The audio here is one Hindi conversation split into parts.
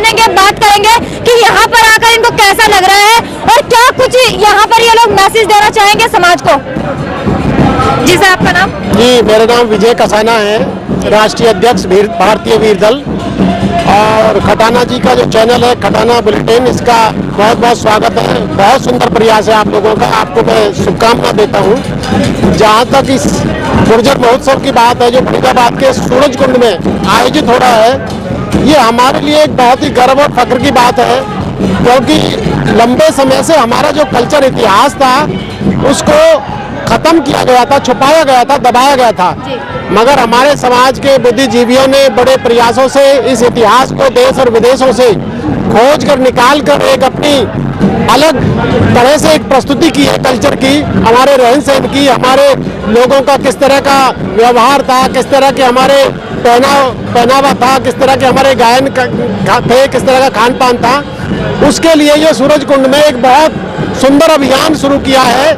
जानेंगे, बात करेंगे कि यहाँ पर आकर इनको कैसा लग रहा है और क्या कुछ यहाँ पर ये लोग मैसेज देना चाहेंगे समाज को। जी सर, आपका नाम? जी, मेरा नाम विजय कसाना है, राष्ट्रीय अध्यक्ष भारतीय वीर दल। और खटाना जी का जो चैनल है खटाना बुलेटिन, इसका बहुत बहुत स्वागत है। बहुत सुंदर प्रयास है आप लोगों का, आपको मैं शुभकामना देता हूँ। जहाँ तक इस गुर्जर महोत्सव की बात है जो फरीदाबाद के सूरज कुंड में आयोजित हो रहा है, ये हमारे लिए एक बहुत ही गर्व और फख्र की बात है, क्योंकि लंबे समय से हमारा जो कल्चर इतिहास था उसको खत्म किया गया था, छुपाया गया था, दबाया गया था। मगर हमारे समाज के बुद्धिजीवियों ने बड़े प्रयासों से इस इतिहास को देश और विदेशों से खोज कर निकाल कर एक अपनी अलग तरह से एक प्रस्तुति की है कल्चर की, हमारे रहन सहन की, हमारे लोगों का किस तरह का व्यवहार था, किस तरह के हमारे पहनावा था, किस तरह के हमारे गायन थे, किस तरह का खान पान था। उसके लिए ये सूरज कुंड में एक बहुत सुंदर अभियान शुरू किया है,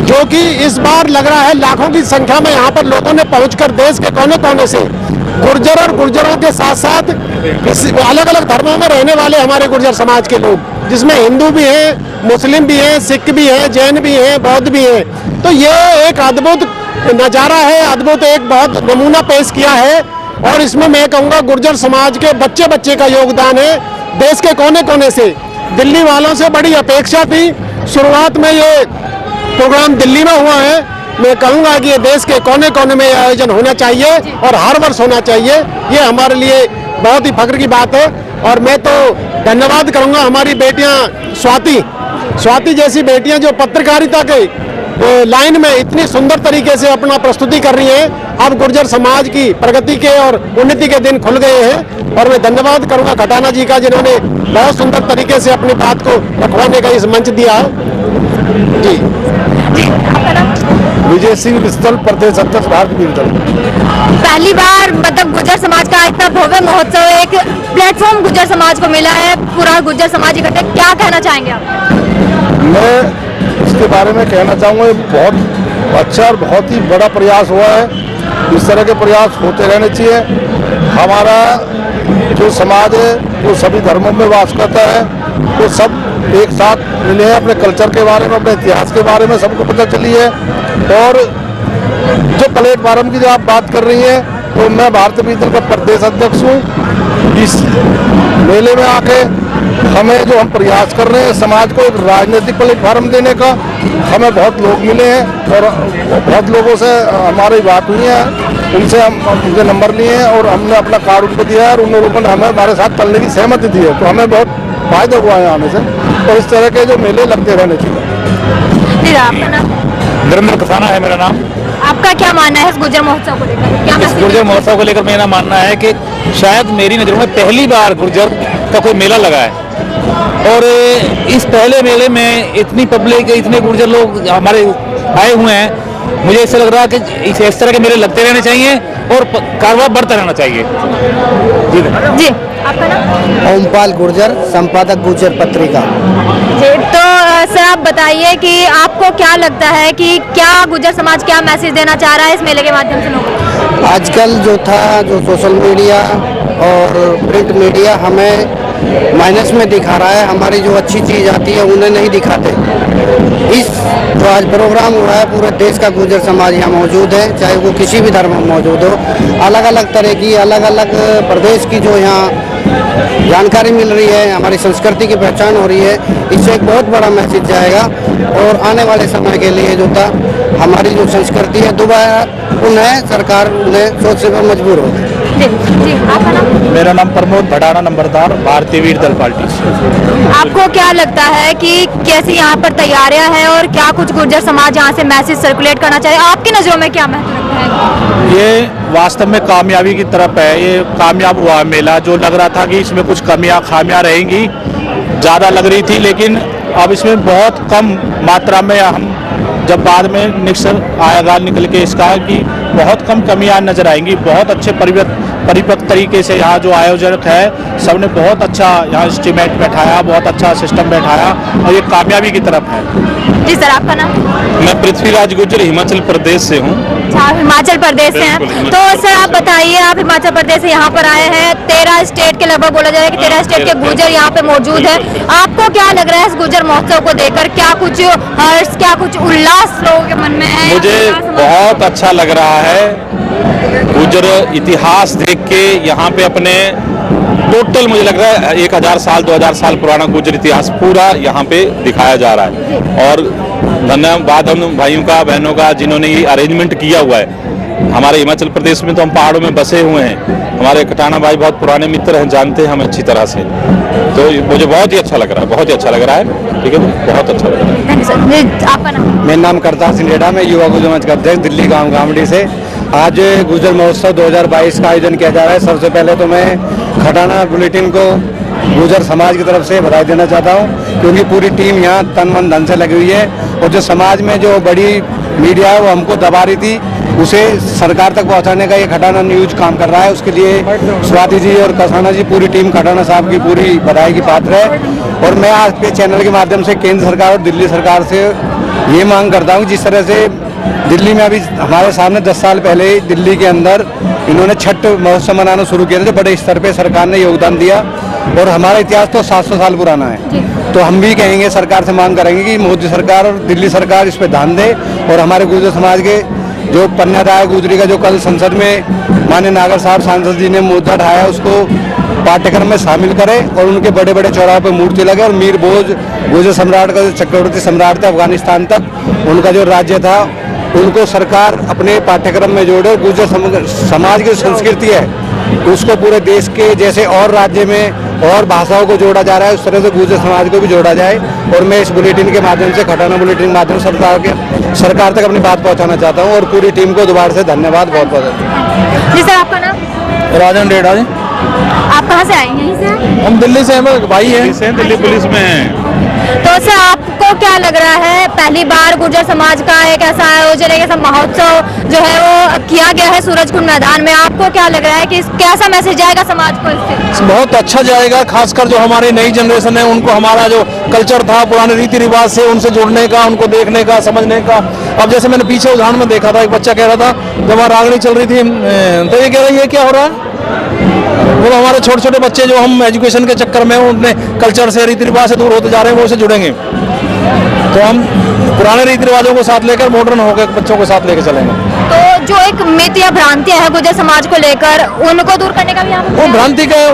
जो कि इस बार लग रहा है लाखों की संख्या में यहाँ पर लोगों ने पहुंचकर देश के कोने कोने से गुर्जर और गुर्जरों के साथ साथ अलग अलग धर्मों में रहने वाले हमारे गुर्जर समाज के लोग, जिसमें हिंदू भी हैं, मुस्लिम भी हैं, सिख भी हैं, जैन भी हैं, बौद्ध भी हैं। तो ये एक अद्भुत नज़ारा है, अद्भुत एक बहुत नमूना पेश किया है। और इसमें मैं कहूँगा गुर्जर समाज के बच्चे बच्चे का योगदान है, देश के कोने कोने से। दिल्ली वालों से बड़ी अपेक्षा थी, शुरुआत में ये प्रोग्राम दिल्ली में हुआ है। मैं कहूँगा कि ये देश के कोने कोने में आयोजन होना चाहिए और हर वर्ष होना चाहिए। ये हमारे लिए बहुत ही फख्र की बात है। और मैं तो धन्यवाद करूँगा हमारी बेटियाँ स्वाति जैसी बेटियाँ जो पत्रकारिता के लाइन में इतनी सुंदर तरीके से अपना प्रस्तुति कर रही हैं। अब गुर्जर समाज की प्रगति के और उन्नति के दिन खुल गए हैं। और मैं धन्यवाद करूँगा खटाना जी का, जिन्होंने बहुत सुंदर तरीके से अपनी बात को रखवाने का इस मंच दिया है। जी, विजय सिंह बिस्तल, प्रदेश अध्यक्ष भारतीय वीर दल। पहली बार मतलब गुर्जर समाज का इतना भव्य महोत्सव, एक प्लेटफॉर्म गुर्जर समाज को मिला है, पूरा गुर्जर समाज इकट्ठे, क्या कहना चाहेंगे आप? मैं इसके बारे में कहना चाहूँगा, ये बहुत अच्छा और बहुत ही बड़ा प्रयास हुआ है। इस तरह के प्रयास होते रहने चाहिए। हमारा जो समाज है वो सभी धर्मों में वास करता है, वो सब एक साथ मिले हैं। अपने कल्चर के बारे में, अपने इतिहास के बारे में सबको पता चली है। और जो प्लेटफार्म की जो आप बात कर रही हैं, तो मैं भारतीय वीर दल का प्रदेश अध्यक्ष हूँ। इस मेले में आके हमें जो हम प्रयास कर रहे हैं समाज को एक राजनीतिक प्लेटफार्म देने का, हमें बहुत लोग मिले हैं और बहुत लोगों से हमारी बात हुई है, उनसे हम उनके नंबर लिए हैं और हमने अपना कार्ड उनको दिया है और उन लोगों ने हमें हमारे साथ चलने की सहमति दी है। तो हमें बहुत फायदा हुआ है आने से। और इस तरह के जो मेले लगते रहने चाहिए। आपका नाम? नरेंद्र कसाना है मेरा नाम। आपका क्या मानना है इस गुर्जर महोत्सव को लेकर? इस गुर्जर महोत्सव को लेकर मेरा मानना है कि शायद मेरी नज़रों में पहली बार गुर्जर का कोई मेला लगा है। और इस पहले मेले में इतनी पब्लिक, इतने गुर्जर लोग हमारे आए हुए हैं। मुझे ऐसा लग रहा है कि इस तरह के मेले लगते रहने चाहिए और कारोबार बढ़ता रहना चाहिए। जी, आपका नाम? ओमपाल गुर्जर, संपादक गुर्जर पत्रिका। जी, तो सर आप बताइए कि आपको क्या लगता है कि क्या गुर्जर समाज क्या मैसेज देना चाह रहा है इस मेले के माध्यम से लोगों को? आजकल जो सोशल मीडिया और प्रिंट मीडिया हमें माइनस में दिखा रहा है, हमारी जो अच्छी चीज़ आती है उन्हें नहीं दिखाते। इस जो आज प्रोग्राम हुआ है, पूरे देश का गुर्जर समाज यहाँ मौजूद है, चाहे वो किसी भी धर्म में मौजूद हो। अलग अलग तरह की, अलग अलग प्रदेश की जो यहाँ जानकारी मिल रही है, हमारी संस्कृति की पहचान हो रही है। इससे एक बहुत बड़ा मैसेज जाएगा और आने वाले समय के लिए जो था हमारी जो संस्कृति है दोबारा उन्हें सरकार उन्हें सोचने पर मजबूर हो। जी, आपका नाम? मेरा नाम प्रमोद भड़ाना, नंबरदार, भारतीय वीर दल पार्टी से। आपको क्या लगता है कि कैसी यहाँ पर तैयारियां हैं और क्या कुछ गुर्जर समाज यहाँ से मैसेज सर्कुलेट करना चाहिए? आपकी नज़रों में क्या महत्व रखता है? ये वास्तव में कामयाबी की तरफ है। ये कामयाब हुआ मेला। जो लग रहा था कि इसमें कुछ खामियां रहेंगी, ज़्यादा लग रही थी, लेकिन अब इसमें बहुत कम मात्रा में हम जब बाद में आएगा निकल के इसका कि बहुत कम कमियां नजर आएंगी। बहुत अच्छे परिपक्व तरीके से यहाँ जो आयोजक है सबने बहुत अच्छा यहाँ इंस्ट्रूमेंट बैठाया, बहुत अच्छा सिस्टम बैठाया और ये कामयाबी की तरफ है। जी सर, आपका नाम? मैं पृथ्वीराज गुर्जर हिमाचल प्रदेश से हूँ। अच्छा, आप हिमाचल प्रदेश से हैं। बिल्कुल, तो सर आप बताइए, आप हिमाचल प्रदेश से यहाँ पर आए हैं, 13 स्टेट के लगभग बोला जाए कि 13 स्टेट के गुर्जर यहाँ पे मौजूद है। आपको क्या लग रहा है इस गुर्जर महोत्सव को देखकर? क्या कुछ हर्ष, क्या कुछ उल्लास लोगों के मन में है? मुझे बहुत अच्छा लग रहा है गुर्जर इतिहास देख के। यहाँ पे अपने टोटल मुझे लग रहा है 1000 साल 2000 साल पुराना गुर्जर इतिहास पूरा यहाँ पे दिखाया जा रहा है। और धन्यवाद हम भाइयों का, बहनों का, जिन्होंने ये अरेंजमेंट किया हुआ है। हमारे हिमाचल प्रदेश में तो हम पहाड़ों में बसे हुए हैं, हमारे कटाना भाई बहुत पुराने मित्र हैं, जानते हैं हमें अच्छी तरह से। तो मुझे बहुत ही अच्छा लग रहा है, बहुत ही अच्छा लग रहा है। ठीक है, बहुत अच्छा लग रहा है। Thank you sir. आपका नाम? मेरा नाम करतार सिंह रेडा, मैं युवा गुर्जर मंच का अध्यक्ष, दिल्ली गांव गामड़ी से। आज गुर्जर महोत्सव 2022 का आयोजन किया जा रहा है। सबसे पहले तो मैं खटाना बुलेटिन को गुर्जर समाज की तरफ से बधाई देना चाहता हूं, क्योंकि पूरी टीम यहाँ तन मन धन से लगी हुई है। और जो समाज में जो बड़ी मीडिया है वो हमको दबा रही थी, उसे सरकार तक पहुंचाने का ये खटाना न्यूज काम कर रहा है। उसके लिए स्वाति जी और कसाना जी, पूरी टीम खटाना साहब की पूरी बधाई की पात्र है। और मैं आज के चैनल के माध्यम से केंद्र सरकार और दिल्ली सरकार से ये मांग करता हूँ, जिस तरह से दिल्ली में अभी हमारे सामने 10 साल पहले दिल्ली के अंदर इन्होंने छठ महोत्सव मनाना शुरू किया था, जो बड़े स्तर पे सरकार ने योगदान दिया। और हमारा इतिहास तो 700 साल पुराना है। तो हम भी कहेंगे, सरकार से मांग करेंगे कि मोदी सरकार और दिल्ली सरकार इस पर ध्यान दे और हमारे गुर्जर समाज के जो पन्नादाय गुजरी का जो कल संसद में माननीय नागर साहब सांसद जी ने मुद्दा उठाया, उसको पाठ्यक्रम में शामिल करें और उनके बड़े बड़े चौराहों पर मूर्ति लगे। और मीर बोझ गुर्जर सम्राट का जो चक्रवर्ती सम्राट थे अफगानिस्तान तक, उनका जो राज्य था, उनको सरकार अपने पाठ्यक्रम में जोड़े। गुर्जर समाज की संस्कृति है उसको पूरे देश के जैसे और राज्य में और भाषाओं को जोड़ा जा रहा है, उस तरह से गुर्जर समाज को भी जोड़ा जाए। और मैं इस बुलेटिन के माध्यम से, खटाना बुलेटिन के माध्यम से सरकार तक अपनी बात पहुंचाना चाहता हूं। और पूरी टीम को दोबारा से धन्यवाद, बहुत बहुत। जी सर, आपका नाम? राजन रेडा जी। आप कहाँ से आएंगे? यहीं से? हम दिल्ली से हैं, भाई हैं, दिल्ली पुलिस में हैं। तो सर आपको क्या लग रहा है, पहली बार गुर्जर समाज का एक ऐसा आयोजन, एक ऐसा महोत्सव जो है वो किया गया है सूरजकुंड मैदान में, आपको क्या लग रहा है कि कैसा मैसेज जाएगा समाज को इससे? बहुत अच्छा जाएगा, खासकर जो हमारी नई जनरेशन है उनको हमारा जो कल्चर था, पुराने रीति रिवाज से उनसे जुड़ने का, उनको देखने का, समझने का। अब जैसे मैंने पीछे उदाहरण में देखा था, एक बच्चा कह रहा था जब वहाँ रागनी चल रही थी, तो ये कह रही है क्या हो रहा है। वो हमारे छोटे छोटे बच्चे जो हम एजुकेशन के चक्कर में अपने कल्चर से, रीति रिवाज से दूर होते जा रहे हैं, वो उससे जुड़ेंगे। तो हम पुराने रीति रिवाजों को साथ लेकर मॉडर्न होकर बच्चों को साथ लेकर चलेंगे। तो जो एक मिथ या भ्रांतियां हैं गुर्जर समाज को लेकर, उनको दूर करने का भी यहाँ वो भ्रांति का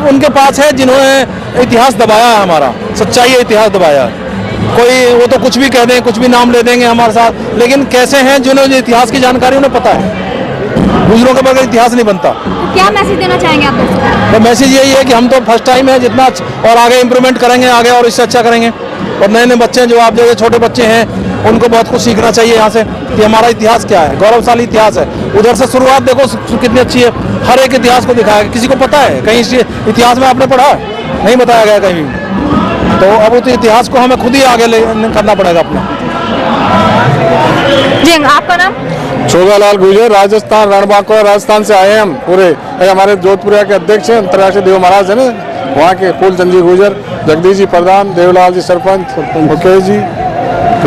उनके पास है, जिन्होंने इतिहास दबाया है, हमारा सच्चाई है, इतिहास दबाया है। कोई वो तो कुछ भी कह दें, कुछ भी नाम ले देंगे हमारे साथ, लेकिन कैसे हैं जिन्होंने इतिहास की जानकारी उन्हें पता है। गुजरों के बगैर इतिहास नहीं बनता। तो क्या मैसेज देना चाहेंगे आप दोस्तों को? तो मैसेज यही है कि हम तो फर्स्ट टाइम है, जितना और आगे इम्प्रूवमेंट करेंगे, आगे और इससे अच्छा करेंगे। और नए नए बच्चे जो आप जैसे छोटे बच्चे हैं, उनको बहुत कुछ सीखना चाहिए यहाँ से कि हमारा इतिहास क्या है, गौरवशाली इतिहास है। उधर से शुरुआत देखो कितनी अच्छी है, हर एक इतिहास को दिखाया। किसी को पता है कहीं इतिहास में आपने पढ़ा? नहीं बताया गया कहीं। तो अब तो इतिहास को हमें खुद ही आगे करना पड़ेगा अपना। जी, आपका नाम? शोभालाल गुर्जर, राजस्थान, रणबांकुरा राजस्थान से आए हैं हम पूरे। हमारे जोधपुर के अध्यक्ष हैं, अंतर्राष्ट्रीय देव महाराज है ना वहाँ के, फूलचंद जी गुर्जर, जगदीश जी प्रधान, देवलाल जी सरपंच, मुकेश जी।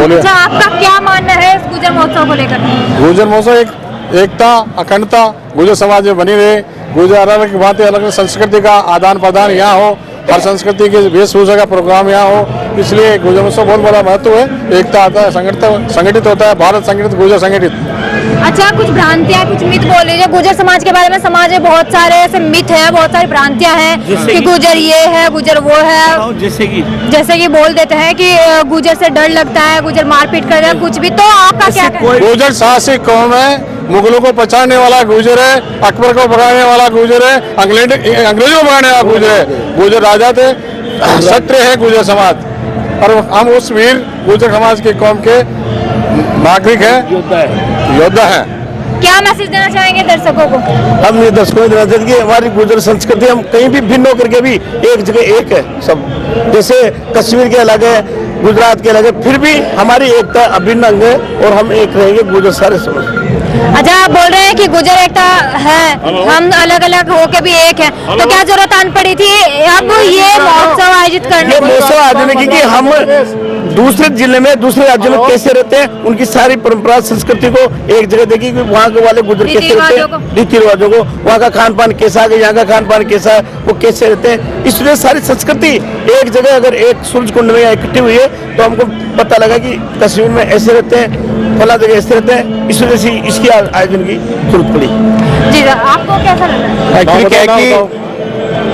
अच्छा, आपका क्या मानना है इस गुर्जर महोत्सव को लेकर? गुर्जर महोत्सव एकता, अखंडता गुर्जर समाज में बनी रहे। गुर्जर अलग अलग बातें, अलग अलग संस्कृति का आदान प्रदान यहाँ हो, हर संस्कृति के वेशभूषा का प्रोग्राम यहाँ हो, इसलिए गुर्जर महोत्सव बहुत बड़ा महत्व है। एकता आता है, संगठित होता है, भारत संगठित, गुर्जर संगठित। अच्छा, कुछ भ्रांतियां, कुछ मिथ बोल लीजिए गुर्जर समाज के बारे में। समाज में बहुत सारे ऐसे मिथ है, बहुत सारी भ्रांतियां हैं कि गुर्जर ये है, गुर्जर वो है। जैसे कि बोल देते हैं कि गुर्जर से डर लगता है, गुर्जर मारपीट कर रहे हैं, कुछ भी। तो आपका क्या कहना है? गुर्जर साहसिक कौम है, मुगलों को पछाड़ने वाला गुर्जर है, अकबर को भगाने वाला गुर्जर है, अंग्रेजों को भगाने वाला गुर्जर है। गुर्जर राजा थे, क्षत्रिय है गुर्जर समाज, और हम उस वीर गुर्जर समाज के कौम के नागरिक हैं, योद्धा हैं। क्या मैसेज देना चाहेंगे दर्शकों को? हम ये दर्शकों को देना चाहते हैं कि हमारी गुर्जर संस्कृति, हम कहीं भी भिन्न होकर के भी एक जगह एक है सब। जैसे कश्मीर के अलग है, गुजरात के अलग है, फिर भी हमारी एकता अभिन्न अंग है और हम एक रहेंगे गुर्जर सारे समाज। अच्छा, आप बोल रहे हैं कि गुर्जर एकता है, हम अलग अलग होके भी एक है, तो क्या जरूरत आन पड़ी थी अब ये महोत्सव आयोजित करने की? महोत्सव आयोजन की कि हम दूसरे जिले में, दूसरे राज्यों में कैसे रहते हैं, उनकी सारी परंपरा संस्कृति को एक जगह देखी कि वहाँ के वाले गुजर कैसे रहते हैं, रीति रिवाजों को, वहाँ का खान पान कैसा है, यहाँ का खान पान कैसा है, वो कैसे रहते हैं। इसलिए सारी संस्कृति एक जगह अगर एक सूरज कुंड में इकट्ठी हुई है तो हमको पता लगा कि कश्मीर में ऐसे रहते हैं, फला जगह ऐसे रहते हैं। इस वजह से इसकी आयोजन की जरूरत पड़ी। जी सर, आपको कैसा लगा? एक्चुअली क्या है कि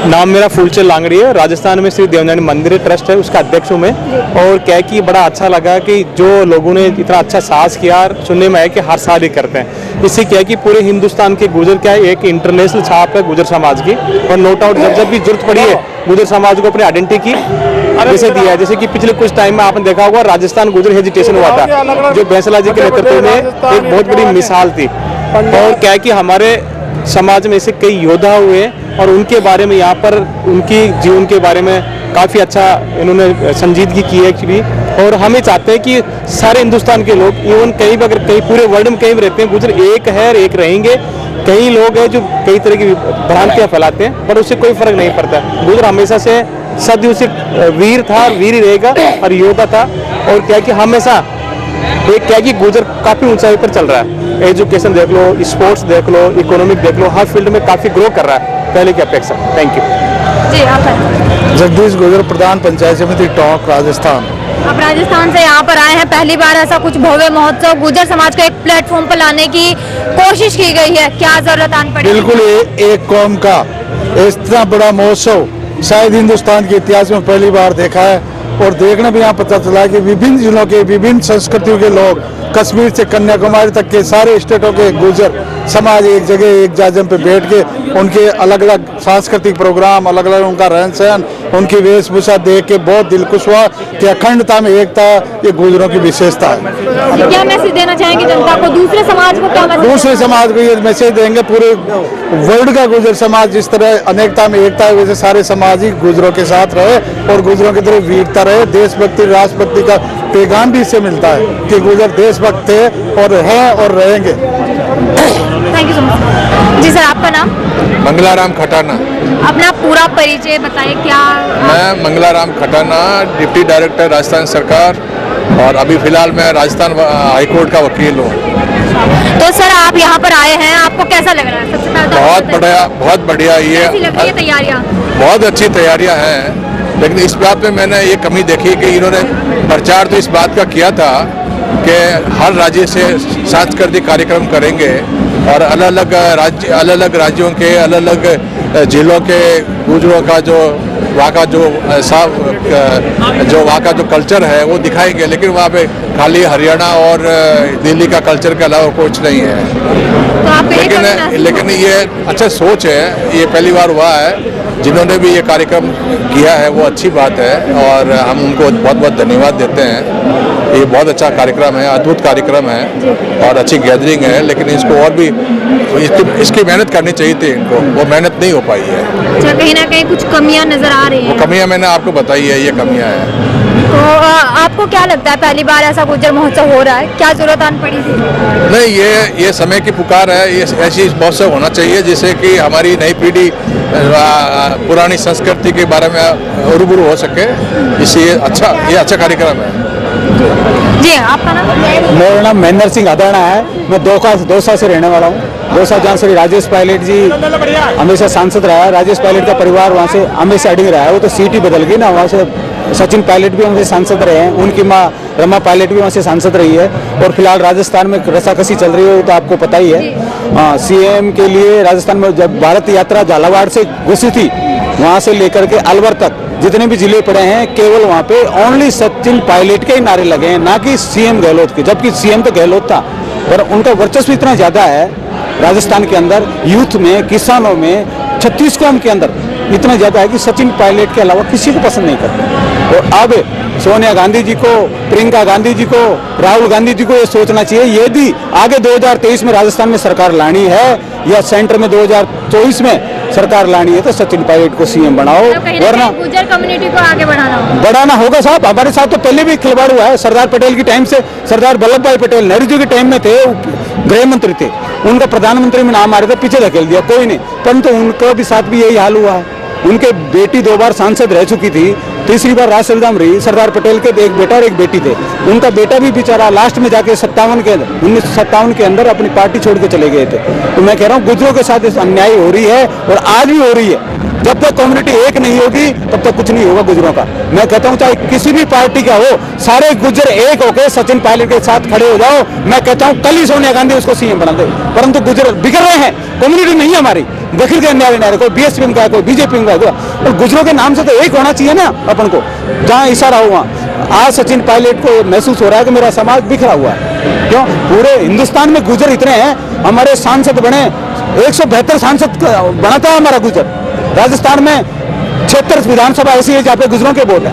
नाम मेरा फूलचंद लांगड़ी है, राजस्थान में श्री देवनानी मंदिर ट्रस्ट है, उसका अध्यक्ष हूँ मैं। और क्या है कि बड़ा अच्छा लगा कि जो लोगों ने इतना अच्छा साहस किया, और सुनने में आया कि हर साल ही करते हैं। इससे क्या है कि पूरे हिंदुस्तान के गुजर क्या है, एक इंटरनेशनल छाप है गुजर समाज की। और नो डाउट जब भी जरूरत पड़ी है गुजर समाज को अपनी आइडेंटिटी की जैसे दिया है। जैसे कि पिछले कुछ टाइम में आपने देखा होगा राजस्थान गुजर हेजिटेशन हुआ था, जो बैंसला जी के नेतृत्व में एक बहुत बड़ी मिसाल थी। और क्या है कि हमारे समाज में ऐसे कई योद्धा हुए और उनके बारे में यहाँ पर उनकी जीवन के बारे में काफ़ी अच्छा इन्होंने संजीदगी की है एक्चुअली। और हम ये चाहते हैं कि सारे हिंदुस्तान के लोग, इवन कहीं भी अगर कहीं पूरे वर्ल्ड में कहीं भी रहते हैं, गुजर एक है और एक रहेंगे। कई लोग हैं जो कई तरह की भ्रांतियाँ फैलाते हैं, पर उससे कोई फर्क नहीं पड़ता। गुजर हमेशा से सदियों से वीर था, वीर ही रहेगा और योद्धा था। और क्या कि हमेशा एक क्या कि गुजर काफ़ी ऊंचाई पर चल रहा है। एजुकेशन देख लो, स्पोर्ट्स देख लो, इकोनॉमिक देख लो, हर फील्ड में काफ़ी ग्रो कर रहा है पहले की अपेक्षा। थैंक यू जी। आप जगदीश गुजर, प्रधान पंचायत समिति टोंक, राजस्थान। आप राजस्थान से यहाँ पर आए हैं, पहली बार ऐसा कुछ भव्य महोत्सव गुजर समाज को एक प्लेटफॉर्म पर लाने की कोशिश की गई है, क्या जरूरत आन पड़ी? बिल्कुल, एक कौम का इतना बड़ा महोत्सव शायद हिंदुस्तान के इतिहास में पहली बार देखा है। और देखने भी यहाँ पता चला कि विभिन्न जिलों के, विभिन्न संस्कृतियों के लोग, कश्मीर से कन्याकुमारी तक के सारे स्टेटों के गुजर समाज एक जगह एक जाजम पे बैठ के उनके अलग अलग सांस्कृतिक प्रोग्राम, अलग अलग उनका रहन सहन, उनकी वेशभूषा देख के बहुत दिल खुश हुआ कि अखंडता में एकता ये गुजरों की विशेषता है। क्या मैसेज देना चाहेंगे जनता को, दूसरे समाज को क्या मैसेज? दूसरे समाज को ये मैसेज देंगे, पूरे वर्ल्ड का गुजर समाज जिस तरह अनेकता में एकता है, वैसे सारे समाज ही गुजरों के साथ रहे और गुजरों की तरह वीरता रहे। देशभक्ति, राष्ट्रभक्ति का पैगाम भी इससे मिलता है कि गुजर देशभक्त थे और हैं और रहेंगे। Thank you so much. जी सर, आपका नाम? मंगलाराम खटाना। अपना पूरा परिचय बताइए। क्या मैं मंगलाराम खटाना, डिप्टी डायरेक्टर राजस्थान सरकार, और अभी फिलहाल मैं राजस्थान हाईकोर्ट का वकील हूँ। तो सर आप यहाँ पर आए हैं, आपको कैसा लग रहा है? सबसे पहले बहुत बढ़िया ये लग रही है तैयारियाँ? बहुत अच्छी तैयारियाँ हैं, लेकिन इस बात में मैंने ये कमी देखी कि इन्होंने प्रचार तो इस बात का किया था कि हर राज्य से सांस्कृतिक कार्यक्रम करेंगे और अलग अलग राज्यों के अलग अलग जिलों के गुजरों का जो वहाँ का जो कल्चर है वो दिखाएंगे। लेकिन वहाँ पे खाली हरियाणा और दिल्ली का कल्चर के अलावा कुछ नहीं है। लेकिन ये अच्छा सोच है, ये पहली बार हुआ है। जिन्होंने भी ये कार्यक्रम किया है वो अच्छी बात है और हम उनको बहुत बहुत धन्यवाद देते हैं। ये बहुत अच्छा कार्यक्रम है, अद्भुत कार्यक्रम है और अच्छी गैदरिंग है, लेकिन इसको और भी इसकी मेहनत करनी चाहिए थी इनको, वो मेहनत नहीं हो पाई है। अच्छा, कहीं ना कहीं कुछ कमियां नजर आ रही हैं? वो कमियां मैंने आपको बताई है, ये कमियां हैं। तो आपको क्या लगता है, पहली बार ऐसा गुजर महोत्सव हो रहा है, क्या जरूरत आन पड़ी थी? नहीं, ये समय की पुकार है। ये ऐसी महोत्सव होना चाहिए जिससे कि हमारी नई पीढ़ी पुरानी संस्कृति के बारे में रूबरू हो सके। इसलिए ये अच्छा कार्यक्रम है। जी, आपका नाम? मेरा नाम महेंद्र सिंह अदाना है। मैं दौसा से रहने वाला हूँ। दौसा जहाँ श्री राजेश पायलट जी हमेशा सांसद रहा है। राजेश पायलट का परिवार वहाँ से हमेशा अडिंग रहा है। वो तो सीट ही बदल गई ना, वहाँ से सचिन पायलट भी वहाँ से सांसद रहे हैं, उनकी माँ रमा पायलट भी वहाँ से सांसद रही है। और फिलहाल राजस्थान में रसाकसी चल रही है, तो आपको पता ही है। सीएम के लिए राजस्थान में जब भारत यात्रा झालावाड़ से घुसी थी, वहाँ से लेकर के अलवर तक जितने भी जिले पड़े हैं, केवल वहाँ पे ओनली सचिन पायलट के ही नारे लगे हैं, ना कि सीएम गहलोत के। जबकि सीएम तो गहलोत था, पर उनका वर्चस्व इतना ज़्यादा है राजस्थान के अंदर, यूथ में, किसानों में, 36 कौम के अंदर इतना ज़्यादा है कि सचिन पायलट के अलावा किसी को पसंद नहीं करते। और अब सोनिया गांधी जी को, प्रियंका गांधी जी को, राहुल गांधी जी को ये सोचना चाहिए, यदि आगे 2023 में राजस्थान में सरकार लानी है या सेंटर में 2024 में सरकार लानी है, तो सचिन पायलट को सीएम बनाओ। तो वरना गुजर कम्युनिटी को आगे बढ़ाना होगा साहब। हमारे साथ तो पहले भी खिलवाड़ हुआ है। सरदार पटेल की टाइम से, सरदार वल्लभ भाई पटेल नेहरू जी के टाइम में थे, गृह मंत्री थे, उनका प्रधानमंत्री में नाम आ रहा था, पीछे धकेल दिया, कोई नहीं। परंतु उनका भी साथ भी यही हाल हुआ है। उनके बेटी 2 बार सांसद रह चुकी थी, तीसरी बार राज संविधान रही। सरदार पटेल के एक बेटा और एक बेटी थे, उनका बेटा भी बेचारा लास्ट में जाके 1957 के अंदर अपनी पार्टी छोड़ के चले गए थे। तो मैं कह रहा हूँ गुजरों के साथ अन्याय हो रही है और आज भी हो रही है। जब तक कम्युनिटी एक नहीं होगी तब तक कुछ नहीं होगा गुजरों का। मैं कहता हूँ चाहे किसी भी पार्टी का हो, सारे गुजर एक होकर सचिन पायलट के साथ खड़े हो जाओ। मैं कहता हूँ कल ही सोनिया गांधी उसको सीएम बना दे, परंतु गुजर बिगड़ रहे हैं, कम्युनिटी नहीं है हमारी, बिखर के अन्याय नहीं, कोई बीएसपी में कोई बीजेपी में और गुजरों के नाम से तो एक होना चाहिए ना अपन को, जहाँ इशारा हुआ। आज सचिन पायलट को महसूस हो रहा है कि मेरा समाज बिखरा हुआ है। क्यों? पूरे हिंदुस्तान में गुजर इतने हैं, हमारे सांसद बने 172 सांसद बना था हमारा गुजर। राजस्थान में 76 विधानसभा ऐसी है जहाँ पे गुजरों के वोट है।